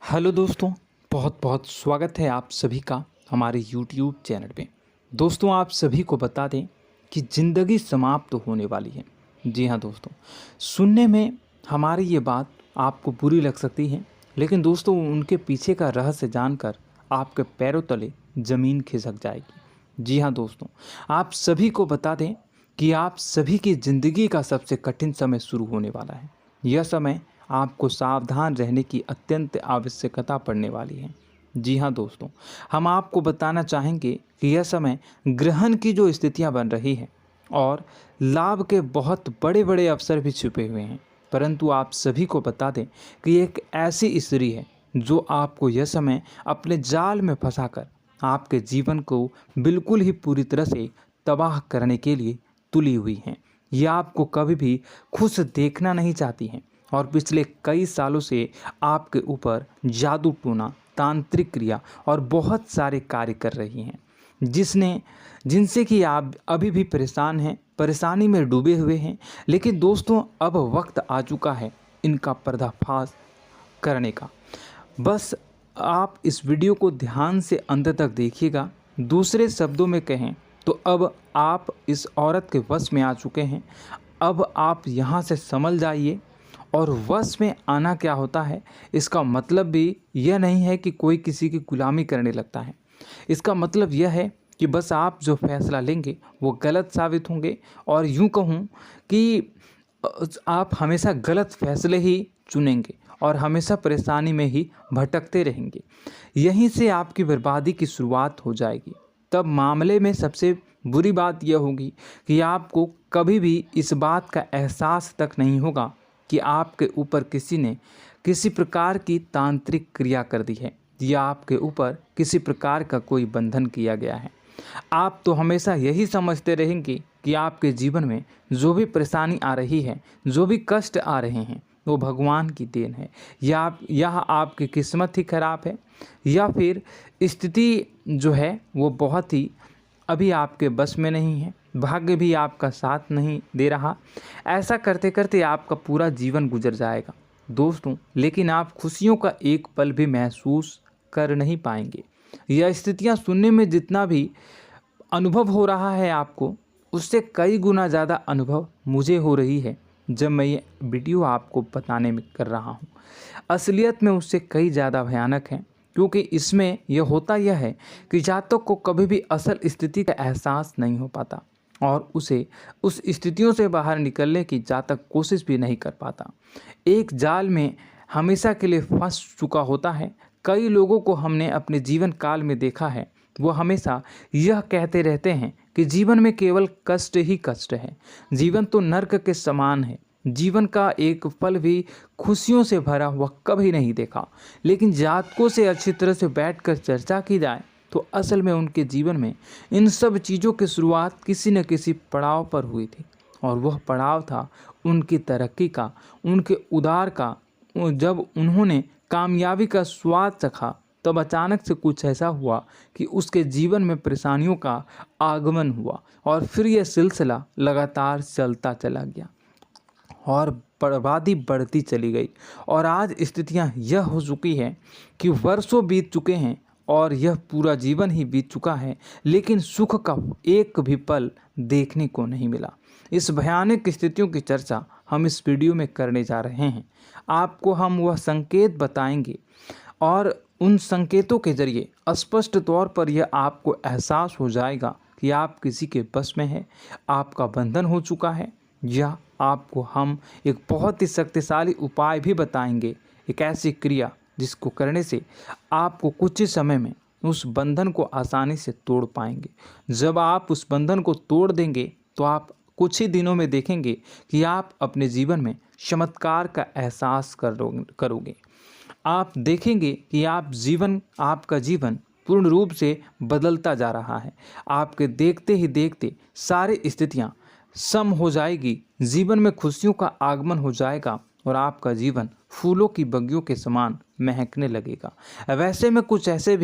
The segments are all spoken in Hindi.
हेलो दोस्तों, बहुत बहुत स्वागत है आप सभी का हमारे YouTube चैनल पे। दोस्तों, आप सभी को बता दें कि ज़िंदगी समाप्त होने वाली है। जी हाँ दोस्तों, सुनने में हमारी ये बात आपको बुरी लग सकती है, लेकिन दोस्तों उनके पीछे का रहस्य जानकर आपके पैरों तले ज़मीन खिसक जाएगी। जी हाँ दोस्तों, आप सभी को बता दें कि आप सभी की ज़िंदगी का सबसे कठिन समय शुरू होने वाला है। यह समय आपको सावधान रहने की अत्यंत आवश्यकता पड़ने वाली है। जी हाँ दोस्तों, हम आपको बताना चाहेंगे कि यह समय ग्रहण की जो स्थितियाँ बन रही है और लाभ के बहुत बड़े बड़े अवसर भी छुपे हुए हैं। परंतु आप सभी को बता दें कि एक ऐसी स्त्री है जो आपको यह समय अपने जाल में फंसाकर आपके जीवन को बिल्कुल ही पूरी तरह से तबाह करने के लिए तुली हुई हैं। यह आपको कभी भी खुश देखना नहीं चाहती हैं और पिछले कई सालों से आपके ऊपर जादू टोना, तांत्रिक क्रिया और बहुत सारे कार्य कर रही हैं, जिनसे कि आप अभी भी परेशान हैं, परेशानी में डूबे हुए हैं। लेकिन दोस्तों, अब वक्त आ चुका है इनका पर्दाफाश करने का। बस आप इस वीडियो को ध्यान से अंत तक देखिएगा। दूसरे शब्दों में कहें तो अब आप इस औरत के वश में आ चुके हैं। अब आप यहाँ से संभल जाइए। और वश में आना क्या होता है, इसका मतलब भी यह नहीं है कि कोई किसी की गुलामी करने लगता है। इसका मतलब यह है कि बस आप जो फैसला लेंगे वो गलत साबित होंगे, और यूँ कहूँ कि आप हमेशा गलत फैसले ही चुनेंगे और हमेशा परेशानी में ही भटकते रहेंगे। यहीं से आपकी बर्बादी की शुरुआत हो जाएगी। तब मामले में सबसे बुरी बात यह होगी कि आपको कभी भी इस बात का एहसास तक नहीं होगा कि आपके ऊपर किसी ने किसी प्रकार की तांत्रिक क्रिया कर दी है या आपके ऊपर किसी प्रकार का कोई बंधन किया गया है। आप तो हमेशा यही समझते रहेंगे कि आपके जीवन में जो भी परेशानी आ रही है, जो भी कष्ट आ रहे हैं, वो भगवान की देन है, या आपकी किस्मत ही खराब है, या फिर स्थिति जो है वो बहुत ही अभी आपके बस में नहीं है, भाग्य भी आपका साथ नहीं दे रहा। ऐसा करते करते आपका पूरा जीवन गुजर जाएगा दोस्तों, लेकिन आप खुशियों का एक पल भी महसूस कर नहीं पाएंगे। यह स्थितियां सुनने में जितना भी अनुभव हो रहा है आपको, उससे कई गुना ज़्यादा अनुभव मुझे हो रही है जब मैं ये वीडियो आपको बताने में कर रहा हूँ। असलियत में उससे कई ज़्यादा भयानक है, क्योंकि इसमें यह होता यह है कि जातक को कभी भी असल स्थिति का एहसास नहीं हो पाता और उसे उस स्थितियों से बाहर निकलने की जातक कोशिश भी नहीं कर पाता। एक जाल में हमेशा के लिए फंस चुका होता है। कई लोगों को हमने अपने जीवन काल में देखा है, वो हमेशा यह कहते रहते हैं कि जीवन में केवल कष्ट ही कष्ट है, जीवन तो नर्क के समान है, जीवन का एक पल भी खुशियों से भरा हुआ कभी नहीं देखा। लेकिन जातकों से अच्छी तरह से बैठकर चर्चा की जाए तो असल में उनके जीवन में इन सब चीज़ों की शुरुआत किसी न किसी पड़ाव पर हुई थी, और वह पड़ाव था उनकी तरक्की का, उनके उदार का। जब उन्होंने कामयाबी का स्वाद चखा, तब अचानक से कुछ ऐसा हुआ कि उसके जीवन में परेशानियों का आगमन हुआ, और फिर यह सिलसिला लगातार चलता चला गया और बर्बादी बढ़ती चली गई। और आज स्थितियां यह हो चुकी है कि वर्षों बीत चुके हैं और यह पूरा जीवन ही बीत चुका है, लेकिन सुख का एक भी पल देखने को नहीं मिला। इस भयानक स्थितियों की चर्चा हम इस वीडियो में करने जा रहे हैं। आपको हम वह संकेत बताएंगे और उन संकेतों के जरिए स्पष्ट तौर पर यह आपको एहसास हो जाएगा कि आप किसी के बस में हैं, आपका बंधन हो चुका है, या आपको हम एक बहुत ही शक्तिशाली उपाय भी बताएंगे, एक ऐसी क्रिया जिसको करने से आपको कुछ ही समय में उस बंधन को आसानी से तोड़ पाएंगे। जब आप उस बंधन को तोड़ देंगे तो आप कुछ ही दिनों में देखेंगे कि आप अपने जीवन में चमत्कार का एहसास करोगे। आप देखेंगे कि आपका जीवन पूर्ण रूप से बदलता जा रहा है। आपके देखते ही देखते सारी स्थितियां सम हो जाएगी, जीवन में खुशियों का आगमन हो जाएगा और आपका जीवन फूलों की बगियों के समान महकने लगेगा। वैसे में कुछ ऐसे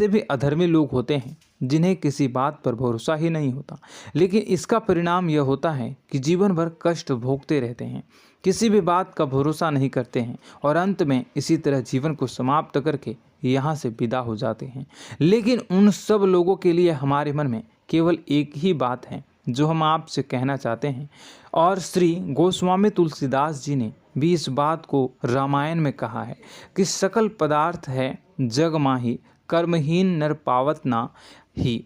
भी अधर्मी लोग होते हैं जिन्हें किसी बात पर भरोसा ही नहीं होता, लेकिन इसका परिणाम यह होता है कि जीवन भर कष्ट भोगते रहते हैं। किसी भी बात का भरोसा नहीं करते हैं और अंत में इसी तरह जीवन को समाप्त करके यहाँ से विदा हो जाते हैं। लेकिन उन सब लोगों के लिए हमारे मन में केवल एक ही बात है जो हम आपसे कहना चाहते हैं, और श्री गोस्वामी तुलसीदास जी ने भी इस बात को रामायण में कहा है कि सकल पदार्थ है जग माही, कर्महीन नर पावत ना ही।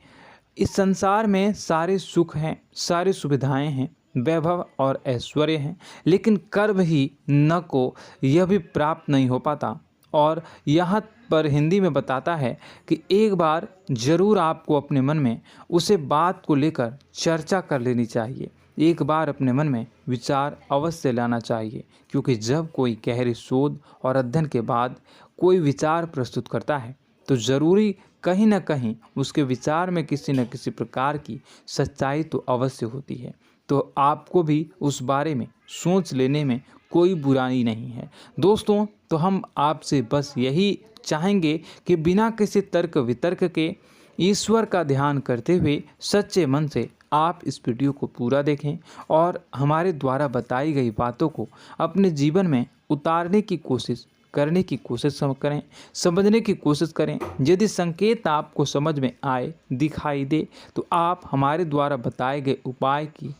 इस संसार में सारे सुख हैं, सारी सुविधाएं हैं, वैभव और ऐश्वर्य हैं, लेकिन कर्म ही न को यह भी प्राप्त नहीं हो पाता। और यहाँ पर हिंदी में बताता है कि एक बार जरूर आपको अपने मन में उसे बात को लेकर चर्चा कर लेनी चाहिए, एक बार अपने मन में विचार अवश्य लाना चाहिए, क्योंकि जब कोई गहरी शोध और अध्ययन के बाद कोई विचार प्रस्तुत करता है तो ज़रूरी कहीं न कहीं उसके विचार में किसी न किसी प्रकार की सच्चाई तो अवश्य होती है। तो आपको भी उस बारे में सोच लेने में कोई बुराई नहीं है दोस्तों। तो हम आपसे बस यही चाहेंगे कि बिना किसी तर्क वितर्क के ईश्वर का ध्यान करते हुए सच्चे मन से आप इस वीडियो को पूरा देखें और हमारे द्वारा बताई गई बातों को अपने जीवन में उतारने की कोशिश करने की कोशिश करें, समझने की कोशिश करें। यदि संकेत आपको समझ में आए, दिखाई दे, तो आप हमारे द्वारा बताए गए उपाय की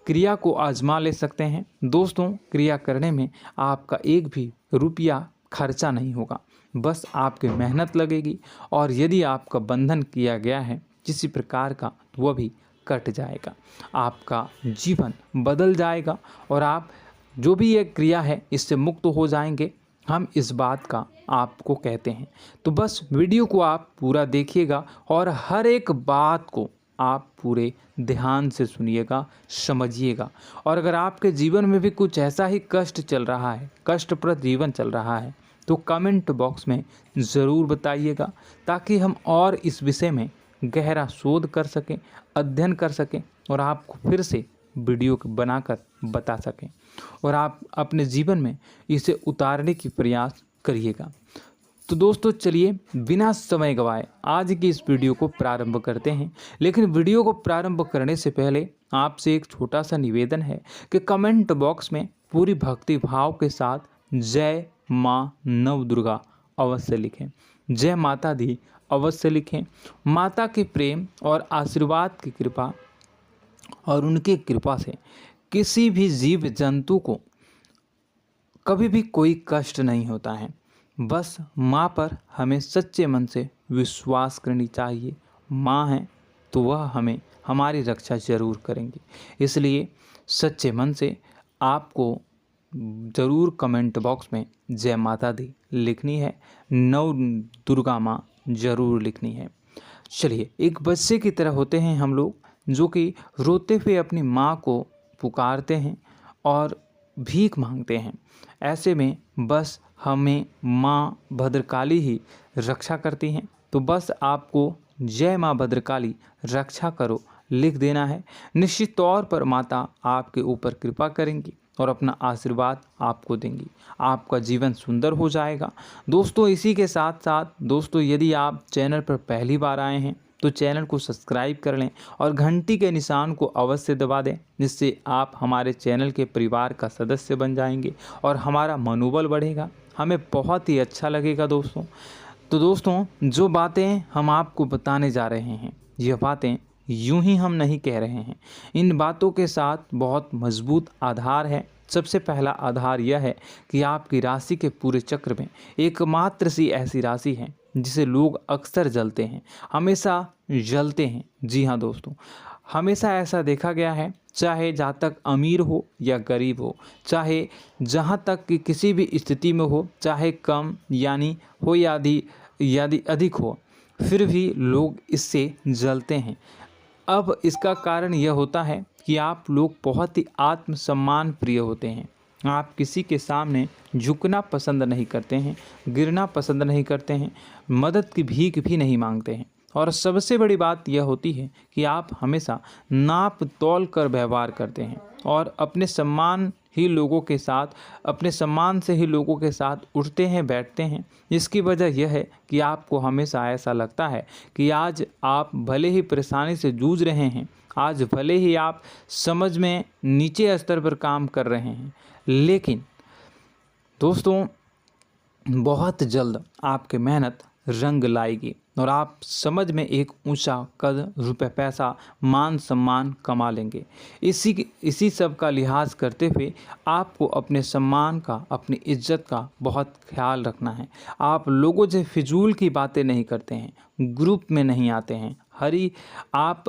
क्रिया को आजमा ले सकते हैं। दोस्तों, क्रिया करने में आपका एक भी रुपया खर्चा नहीं होगा, बस आपकी मेहनत लगेगी, और यदि आपका बंधन किया गया है किसी प्रकार का तो वह भी कट जाएगा, आपका जीवन बदल जाएगा और आप जो भी ये क्रिया है इससे मुक्त हो जाएंगे। हम इस बात का आपको कहते हैं। तो बस वीडियो को आप पूरा देखिएगा और हर एक बात को आप पूरे ध्यान से सुनिएगा, समझिएगा। और अगर आपके जीवन में भी कुछ ऐसा ही कष्ट चल रहा है, कष्टप्रद जीवन चल रहा है, तो कमेंट बॉक्स में ज़रूर बताइएगा, ताकि हम और इस विषय में गहरा शोध कर सकें, अध्ययन कर सकें और आपको फिर से वीडियो बनाकर बता सकें और आप अपने जीवन में इसे उतारने की प्रयास करिएगा। तो दोस्तों, चलिए बिना समय गवाए आज की इस वीडियो को प्रारंभ करते हैं। लेकिन वीडियो को प्रारंभ करने से पहले आपसे एक छोटा सा निवेदन है कि कमेंट बॉक्स में पूरी भक्ति भाव के साथ जय माँ नव दुर्गा अवश्य लिखें, जय माता दी अवश्य लिखें। माता के प्रेम और आशीर्वाद की कृपा और उनकी कृपा से किसी भी जीव जंतु को कभी भी कोई कष्ट नहीं होता है। बस माँ पर हमें सच्चे मन से विश्वास करनी चाहिए। माँ है तो वह हमें हमारी रक्षा जरूर करेंगी। इसलिए सच्चे मन से आपको ज़रूर कमेंट बॉक्स में जय माता दी लिखनी है, नव दुर्गा माँ जरूर लिखनी है। चलिए, एक बच्चे की तरह होते हैं हम लोग, जो कि रोते हुए अपनी माँ को पुकारते हैं और भीख मांगते हैं। ऐसे में बस हमें माँ भद्रकाली ही रक्षा करती हैं। तो बस आपको जय माँ भद्रकाली रक्षा करो लिख देना है। निश्चित तौर पर माता आपके ऊपर कृपा करेंगी और अपना आशीर्वाद आपको देंगी, आपका जीवन सुंदर हो जाएगा। दोस्तों, इसी के साथ साथ दोस्तों, यदि आप चैनल पर पहली बार आए हैं तो चैनल को सब्सक्राइब कर लें और घंटी के निशान को अवश्य दबा दें, जिससे आप हमारे चैनल के परिवार का सदस्य बन जाएंगे और हमारा मनोबल बढ़ेगा, हमें बहुत ही अच्छा लगेगा दोस्तों। तो दोस्तों, जो बातें हम आपको बताने जा रहे हैं, यह बातें यूं ही हम नहीं कह रहे हैं, इन बातों के साथ बहुत मजबूत आधार है। सबसे पहला आधार यह है कि आपकी राशि के पूरे चक्र में एकमात्र सी ऐसी राशि है जिसे लोग अक्सर जलते हैं, हमेशा जलते हैं। जी हाँ दोस्तों, हमेशा ऐसा देखा गया है, चाहे जातक अमीर हो या गरीब हो, चाहे जहाँ तक कि किसी भी स्थिति में हो, चाहे कम यानी हो या अधिक हो, फिर भी लोग इससे जलते हैं। अब इसका कारण यह होता है कि आप लोग बहुत ही आत्मसम्मान प्रिय होते हैं। आप किसी के सामने झुकना पसंद नहीं करते हैं, गिरना पसंद नहीं करते हैं, मदद की भीख भी नहीं मांगते हैं। और सबसे बड़ी बात यह होती है कि आप हमेशा नाप तौल कर व्यवहार करते हैं और अपने सम्मान से ही लोगों के साथ उठते हैं, बैठते हैं। इसकी वजह यह है कि आपको हमेशा ऐसा लगता है कि आज आप भले ही परेशानी से जूझ रहे हैं, आज भले ही आप समझ में नीचे स्तर पर काम कर रहे हैं, लेकिन दोस्तों बहुत जल्द आपकी मेहनत रंग लाएगी और आप समझ में एक ऊंचा कद, रुपए, पैसा, मान सम्मान कमा लेंगे। इसी सब का लिहाज करते हुए आपको अपने सम्मान का, अपनी इज्जत का बहुत ख्याल रखना है। आप लोगों से फिजूल की बातें नहीं करते हैं, ग्रुप में नहीं आते हैं, आप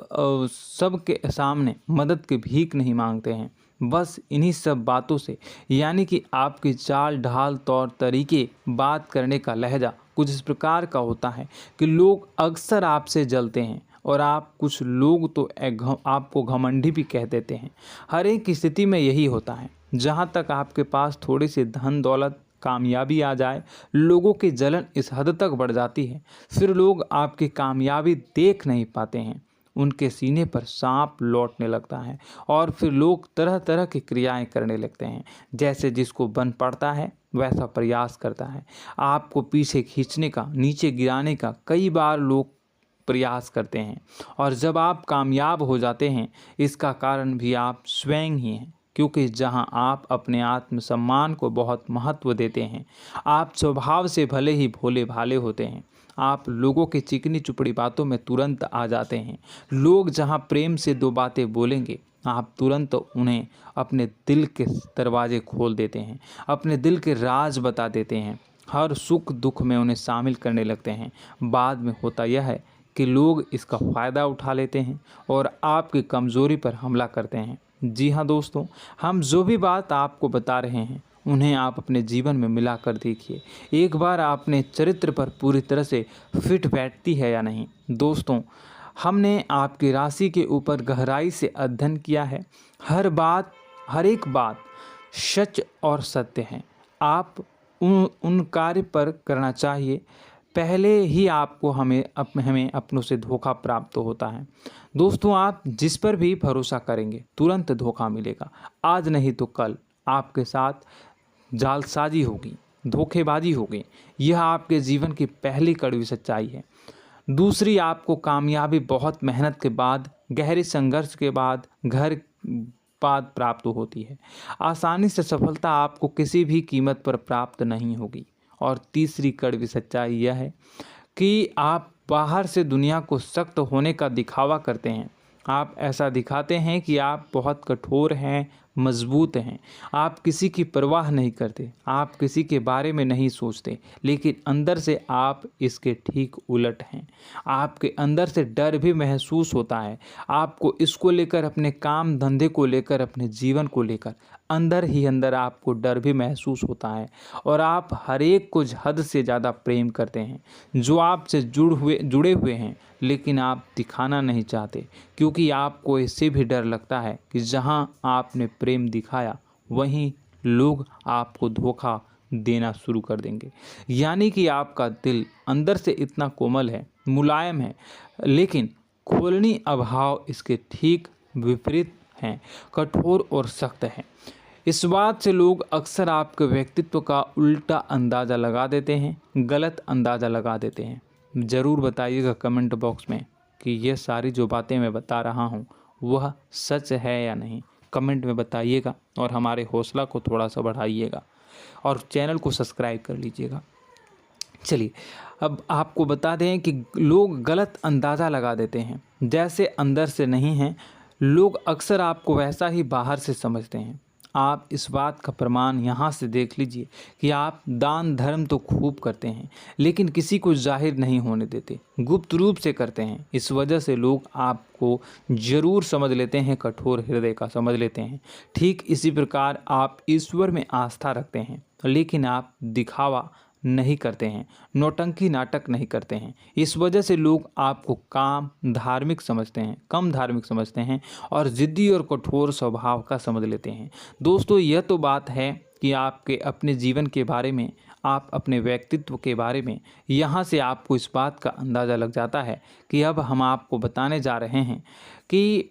सबके सामने मदद की भीख नहीं मांगते हैं। बस इन्हीं सब बातों से, यानी कि आपकी चाल ढाल, तौर तरीके, बात करने का लहजा कुछ इस प्रकार का होता है कि लोग अक्सर आपसे जलते हैं और कुछ लोग तो आपको घमंडी भी कह देते हैं। हर एक स्थिति में यही होता है। जहाँ तक आपके पास थोड़ी सी धन दौलत, कामयाबी आ जाए, लोगों की जलन इस हद तक बढ़ जाती है, फिर लोग आपकी कामयाबी देख नहीं पाते हैं। उनके सीने पर सांप लौटने लगता है और फिर लोग तरह तरह की क्रियाएं करने लगते हैं। जैसे जिसको बन पड़ता है वैसा प्रयास करता है। आपको पीछे खींचने का, नीचे गिराने का कई बार लोग प्रयास करते हैं और जब आप कामयाब हो जाते हैं, इसका कारण भी आप स्वयं ही हैं। क्योंकि जहां आप अपने आत्मसम्मान को बहुत महत्व देते हैं, आप स्वभाव से भले ही भोले भाले होते हैं, आप लोगों की चिकनी चुपड़ी बातों में तुरंत आ जाते हैं। लोग जहां प्रेम से दो बातें बोलेंगे, आप तुरंत उन्हें अपने दिल के दरवाजे खोल देते हैं, अपने दिल के राज बता देते हैं, हर सुख दुख में उन्हें शामिल करने लगते हैं। बाद में होता यह है कि लोग इसका फ़ायदा उठा लेते हैं और आपकी कमज़ोरी पर हमला करते हैं। जी हाँ दोस्तों, हम जो भी बात आपको बता रहे हैं उन्हें आप अपने जीवन में मिलाकर देखिए। एक बार आपने चरित्र पर पूरी तरह से फिट बैठती है या नहीं। दोस्तों, हमने आपकी राशि के ऊपर गहराई से अध्ययन किया है। हर एक बात सच और सत्य है। आप उन कार्य पर करना चाहिए, पहले ही आपको हमें अपनों से धोखा प्राप्त होता है। दोस्तों, आप जिस पर भी भरोसा करेंगे तुरंत धोखा मिलेगा। आज नहीं तो कल आपके साथ जालसाजी होगी, धोखेबाजी होगी। यह आपके जीवन की पहली कड़वी सच्चाई है। दूसरी, आपको कामयाबी बहुत मेहनत के बाद, गहरे संघर्ष के बाद प्राप्त होती है। आसानी से सफलता आपको किसी भी कीमत पर प्राप्त नहीं होगी। और तीसरी कड़वी सच्चाई यह है कि आप बाहर से दुनिया को सख्त होने का दिखावा करते हैं। आप ऐसा दिखाते हैं कि आप बहुत कठोर हैं, मजबूत हैं। आप किसी की परवाह नहीं करते, आप किसी के बारे में नहीं सोचते, लेकिन अंदर से आप इसके ठीक उलट हैं। आपके अंदर से डर भी महसूस होता है। आपको इसको लेकर, अपने काम धंधे को लेकर, अपने जीवन को लेकर अंदर ही अंदर आपको डर भी महसूस होता है और आप हर एक को हद से ज़्यादा प्रेम करते हैं, जो आपसे जुड़े हुए हैं, लेकिन आप दिखाना नहीं चाहते, क्योंकि आपको इससे भी डर लगता है कि जहां आपने प्रेम दिखाया वहीं लोग आपको धोखा देना शुरू कर देंगे। यानी कि आपका दिल अंदर से इतना कोमल है, मुलायम है, लेकिन खोलनी अभाव इसके ठीक विपरीत हैं, कठोर और सख्त है। इस बात से लोग अक्सर आपके व्यक्तित्व का उल्टा अंदाज़ा लगा देते हैं, गलत अंदाज़ा लगा देते हैं। ज़रूर बताइएगा कमेंट बॉक्स में कि ये सारी जो बातें मैं बता रहा हूँ वह सच है या नहीं। कमेंट में बताइएगा और हमारे हौसला को थोड़ा सा बढ़ाइएगा और चैनल को सब्सक्राइब कर लीजिएगा। चलिए, अब आपको बता दें कि लोग गलत अंदाज़ा लगा देते हैं। जैसे अंदर से नहीं हैं, लोग अक्सर आपको वैसा ही बाहर से समझते हैं। आप इस बात का प्रमाण यहाँ से देख लीजिए कि आप दान धर्म तो खूब करते हैं, लेकिन किसी को जाहिर नहीं होने देते, गुप्त रूप से करते हैं। इस वजह से लोग आपको ज़रूर समझ लेते हैं, कठोर हृदय का समझ लेते हैं। ठीक इसी प्रकार आप ईश्वर में आस्था रखते हैं, लेकिन आप दिखावा नहीं करते हैं, नौटंकी नाटक नहीं करते हैं। इस वजह से लोग आपको कम धार्मिक समझते हैं और ज़िद्दी और कठोर स्वभाव का समझ लेते हैं। दोस्तों, यह तो बात है कि आपके अपने जीवन के बारे में, आप अपने व्यक्तित्व के बारे में, यहाँ से आपको इस बात का अंदाज़ा लग जाता है कि अब हम आपको बताने जा रहे हैं कि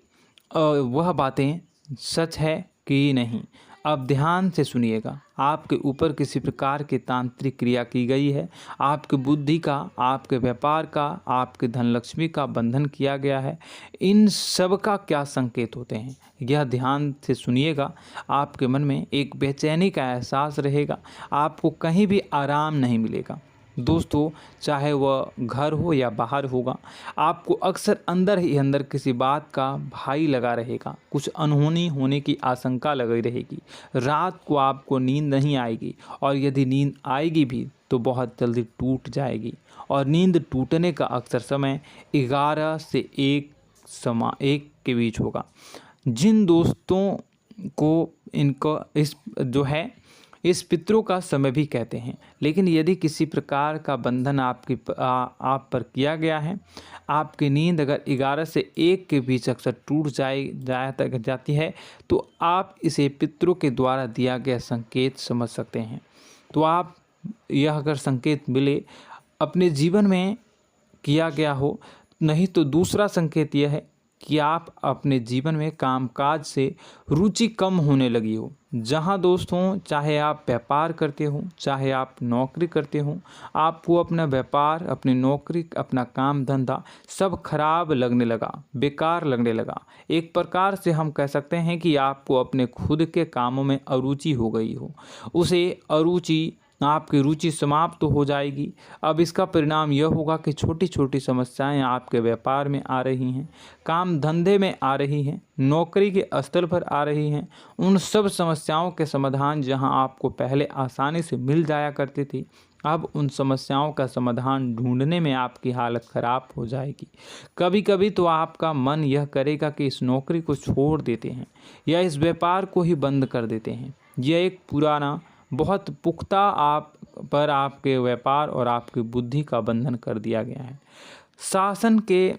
वह बातें सच है कि नहीं। अब ध्यान से सुनिएगा, आपके ऊपर किसी प्रकार की तांत्रिक क्रिया की गई है, आपकी बुद्धि का, आपके व्यापार का, आपके धन लक्ष्मी का बंधन किया गया है। इन सब का क्या संकेत होते हैं, यह ध्यान से सुनिएगा। आपके मन में एक बेचैनी का एहसास रहेगा, आपको कहीं भी आराम नहीं मिलेगा। दोस्तों, चाहे वह घर हो या बाहर होगा, आपको अक्सर अंदर ही अंदर किसी बात का भाई लगा रहेगा, कुछ अनहोनी होने की आशंका लगी रहेगी। रात को आपको नींद नहीं आएगी, और यदि नींद आएगी भी तो बहुत जल्दी टूट जाएगी। और नींद टूटने का अक्सर समय 11 से 1 के बीच होगा। जिन दोस्तों को इनको इस पितरों का समय भी कहते हैं। लेकिन यदि किसी प्रकार का बंधन आप पर किया गया है, आपकी नींद अगर 11 से 1 के बीच अक्सर टूट जाती है, तो आप इसे पितरों के द्वारा दिया गया संकेत समझ सकते हैं। तो आप यह अगर संकेत मिले अपने जीवन में किया गया हो, नहीं तो दूसरा संकेत यह है कि आप अपने जीवन में कामकाज से रुचि कम होने लगी हो। जहां दोस्तों, चाहे आप व्यापार करते हो, चाहे आप नौकरी करते हो, आपको अपना व्यापार, अपनी नौकरी, अपना काम धंधा सब खराब लगने लगा, बेकार लगने लगा। एक प्रकार से हम कह सकते हैं कि आपको अपने खुद के कामों में अरुचि हो गई हो। आपकी रुचि समाप्त हो जाएगी। अब इसका परिणाम यह होगा कि छोटी छोटी समस्याएं आपके व्यापार में आ रही हैं, काम धंधे में आ रही हैं, नौकरी के स्तर पर आ रही हैं। उन सब समस्याओं के समाधान जहां आपको पहले आसानी से मिल जाया करती थी, अब उन समस्याओं का समाधान ढूंढने में आपकी हालत ख़राब हो जाएगी। कभी कभी तो आपका मन यह करेगा कि इस नौकरी को छोड़ देते हैं या इस व्यापार को ही बंद कर देते हैं। यह एक पुराना, बहुत पुख्ता आपके व्यापार और आपकी बुद्धि का बंधन कर दिया गया है। शासन के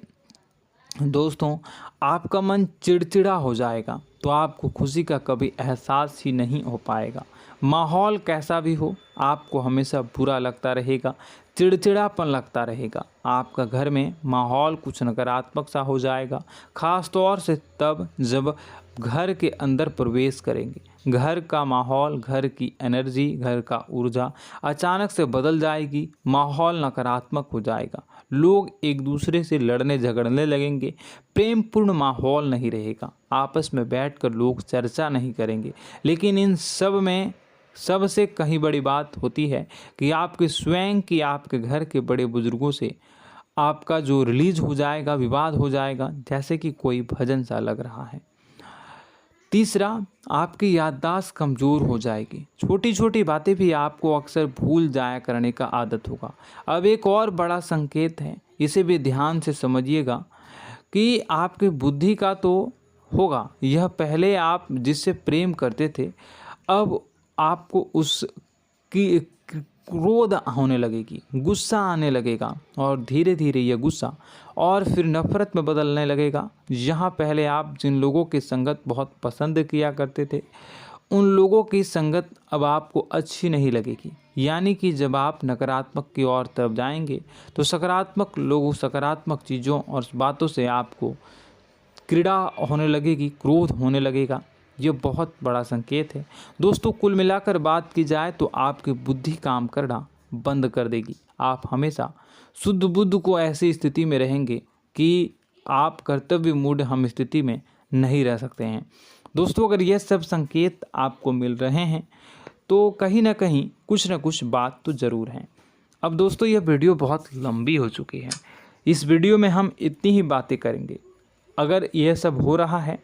दोस्तों, आपका मन चिड़चिड़ा हो जाएगा, तो आपको खुशी का कभी एहसास ही नहीं हो पाएगा। माहौल कैसा भी हो, आपको हमेशा बुरा लगता रहेगा, चिड़चिड़ापन लगता रहेगा। आपका घर में माहौल कुछ नकारात्मक सा हो जाएगा, ख़ास तौर से तब जब घर के अंदर प्रवेश करेंगे। घर का माहौल, घर की एनर्जी, घर का ऊर्जा अचानक से बदल जाएगी, माहौल नकारात्मक हो जाएगा। लोग एक दूसरे से लड़ने झगड़ने लगेंगे, प्रेमपूर्ण माहौल नहीं रहेगा, आपस में बैठकर लोग चर्चा नहीं करेंगे। लेकिन इन सब में सबसे कहीं बड़ी बात होती है कि आपके घर के बड़े बुजुर्गों से आपका जो रिलीज हो जाएगा, विवाद हो जाएगा, जैसे कि कोई भजन सा लग रहा है। तीसरा, आपकी याददाश्त कमज़ोर हो जाएगी, छोटी छोटी बातें भी आपको अक्सर भूल जाया करने का आदत होगा। अब एक और बड़ा संकेत है, इसे भी ध्यान से समझिएगा कि आपकी बुद्धि का तो होगा, यह पहले आप जिससे प्रेम करते थे, अब आपको उसकी क्रोध होने लगेगी, गुस्सा आने लगेगा, और धीरे धीरे यह गुस्सा और फिर नफरत में बदलने लगेगा। यहाँ पहले आप जिन लोगों की संगत बहुत पसंद किया करते थे, उन लोगों की संगत अब आपको अच्छी नहीं लगेगी। यानी कि जब आप नकारात्मक की ओर तरफ जाएंगे, तो सकारात्मक लोगों, सकारात्मक चीज़ों और बातों से आपको क्रीड़ा होने लगेगी, क्रोध होने लगेगा। ये बहुत बड़ा संकेत है दोस्तों। कुल मिलाकर बात की जाए तो आपकी बुद्धि काम करना बंद कर देगी। आप हमेशा शुद्ध बुद्ध को ऐसी स्थिति में रहेंगे कि आप कर्तव्य मूढ़ हम स्थिति में नहीं रह सकते हैं। दोस्तों, अगर यह सब संकेत आपको मिल रहे हैं तो कहीं ना कहीं कुछ ना कुछ बात तो ज़रूर है। अब दोस्तों, यह वीडियो बहुत लंबी हो चुकी है, इस वीडियो में हम इतनी ही बातें करेंगे। अगर यह सब हो रहा है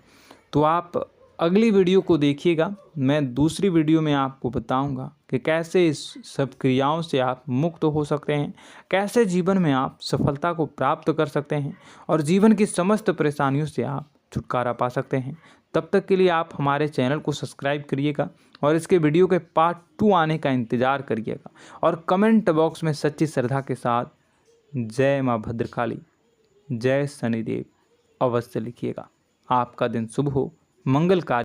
तो आप अगली वीडियो को देखिएगा। मैं दूसरी वीडियो में आपको बताऊंगा कि कैसे इस सब क्रियाओं से आप मुक्त हो सकते हैं, कैसे जीवन में आप सफलता को प्राप्त कर सकते हैं और जीवन की समस्त परेशानियों से आप छुटकारा पा सकते हैं। तब तक के लिए आप हमारे चैनल को सब्सक्राइब करिएगा और इसके वीडियो के पार्ट 2 आने का इंतज़ार करिएगा। और कमेंट बॉक्स में सच्ची श्रद्धा के साथ जय माँ भद्रकाली, जय शनिदेव अवश्य लिखिएगा। आपका दिन शुभ हो, मंगलकारी।